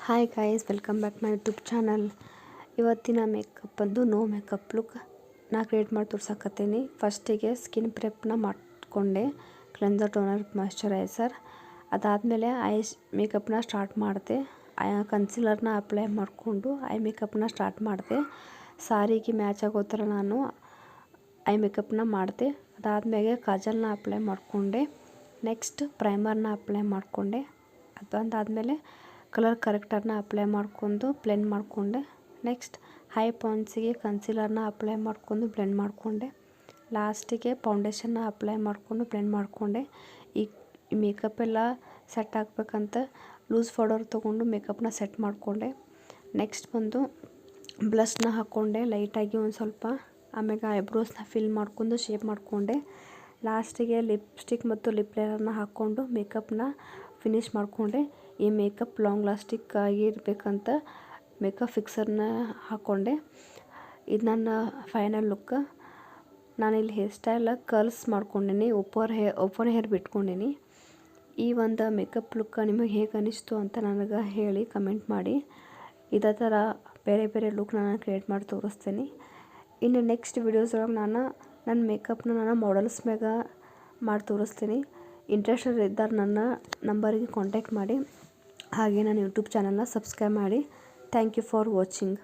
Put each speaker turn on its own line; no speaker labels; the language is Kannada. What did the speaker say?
Hi guys, welcome back my YouTube channel. ಇವತ್ತಿನ ಮೇಕಪ್ಪಂದು ನೋ ಮೇಕಪ್ ಲುಕ್ ನಾ ಕ್ರಿಯೇಟ್ ಮಾಡಿ ತೋರ್ಸಕತ್ತೀನಿ. ಫಸ್ಟಿಗೆ ಸ್ಕಿನ್ ಪ್ರೆಪ್ನ ಮಾಡಿಕೊಂಡೆ, ಕ್ಲೆನ್ಸರ್, ಟೋನರ್, ಮಾಯ್ಶ್ಚರೈಸರ್. ಅದಾದಮೇಲೆ ಐಸ್ ಮೇಕಪ್ನ ಸ್ಟಾರ್ಟ್ ಮಾಡಿದೆ. ಕನ್ಸಿಲರ್ನ ಅಪ್ಲೈ ಮಾಡಿಕೊಂಡು ಐ ಮೇಕಪ್ನ ಸ್ಟಾರ್ಟ್ ಮಾಡಿದೆ. ಸಾರಿಗೆ ಮ್ಯಾಚ್ ಆಗೋ ಥರ ನಾನು ಐ ಮೇಕಪ್ನ ಮಾಡಿದೆ. ಅದಾದಮೇಲೆ ಕಾಜಲ್ನ ಅಪ್ಲೈ ಮಾಡಿಕೊಂಡೆ. ನೆಕ್ಸ್ಟ್ ಪ್ರೈಮರ್ನ ಅಪ್ಲೈ ಮಾಡಿಕೊಂಡೆ. ಅದಾದಮೇಲೆ ಕಲರ್ ಕರೆಕ್ಟರ್ನ ಅಪ್ಲೈ ಮಾಡ್ಕೊಂಡು ಬ್ಲೆಂಡ್ ಮಾಡಿಕೊಂಡೆ. ನೆಕ್ಸ್ಟ್ ಹೈ ಪಾಯಿಂಟ್ಸಿಗೆ ಕನ್ಸಿಲರ್ನ ಅಪ್ಲೈ ಮಾಡ್ಕೊಂಡು ಬ್ಲೆಂಡ್ ಮಾಡಿಕೊಂಡೆ. ಲಾಸ್ಟಿಗೆ ಫೌಂಡೇಶನ್ನ ಅಪ್ಲೈ ಮಾಡಿಕೊಂಡು ಬ್ಲೆಂಡ್ ಮಾಡಿಕೊಂಡೆ. ಈ ಮೇಕಪ್ ಎಲ್ಲ ಸೆಟ್ ಆಗಬೇಕಂತ ಲೂಸ್ ಪೌಡರ್ ತೊಗೊಂಡು ಮೇಕಪ್ನ ಸೆಟ್ ಮಾಡಿಕೊಂಡೆ. ನೆಕ್ಸ್ಟ್ ಬಂದು ಬ್ಲಷ್ನ ಹಾಕ್ಕೊಂಡೆ ಲೈಟಾಗಿ ಒಂದು ಸ್ವಲ್ಪ. ಆಮೇಲೆ ಐಬ್ರೋಸ್ನ ಫಿಲ್ ಮಾಡ್ಕೊಂಡು ಶೇಪ್ ಮಾಡಿಕೊಂಡೆ. ಲಾಸ್ಟಿಗೆ ಲಿಪ್ಸ್ಟಿಕ್ ಮತ್ತು ಲಿಪ್ ಲೈನರ್ನ ಹಾಕ್ಕೊಂಡು ಮೇಕಪ್ನ ಫಿನಿಷ್ ಮಾಡಿಕೊಂಡೆ. ಈ ಮೇಕಪ್ ಲಾಂಗ್ ಲಾಸ್ಟಿಕ್ ಆಗಿರಬೇಕಂತ ಮೇಕಪ್ ಫಿಕ್ಸರ್ನ ಹಾಕ್ಕೊಂಡೆ. ಇದು ನನ್ನ ಫೈನಲ್ ಲುಕ್. ನಾನಿಲ್ಲಿ ಹೇರ್ ಸ್ಟೈಲ್ ಕರ್ಲ್ಸ್ ಮಾಡ್ಕೊಂಡೀನಿ, ಓಪನ್ ಹೇರ್ ಬಿಟ್ಕೊಂಡೀನಿ. ಈ ಒಂದು ಮೇಕಪ್ ಲುಕ್ ನಿಮಗೆ ಹೇಗೆ ಅನಿಸ್ತು ಅಂತ ನನಗೆ ಹೇಳಿ ಕಮೆಂಟ್ ಮಾಡಿ. ಇದೇ ಥರ ಬೇರೆ ಬೇರೆ ಲುಕ್ ನಾನು ಕ್ರಿಯೇಟ್ ಮಾಡಿ ತೋರಿಸ್ತೀನಿ. ಇನ್ನು ನೆಕ್ಸ್ಟ್ ವೀಡಿಯೋಸ್ ಒಳಗೆ ನನ್ನ ಮೇಕಪ್ನ ನಾನು ಮಾಡಲ್ಸ್ ಮ್ಯಾಗ ಮಾಡಿ ತೋರಿಸ್ತೀನಿ. ಇಂಟ್ರೆಸ್ಟೆಡ್ ಇದ್ದರೆ ನನ್ನ ನಂಬರಿಗೆ ಕಾಂಟ್ಯಾಕ್ಟ್ ಮಾಡಿ. ಹಾಗೆ ನನ್ನ ಯೂಟ್ಯೂಬ್ ಚಾನಲ್ನ ಸಬ್ಸ್ಕ್ರೈಬ್ ಮಾಡಿ. Thank you for watching.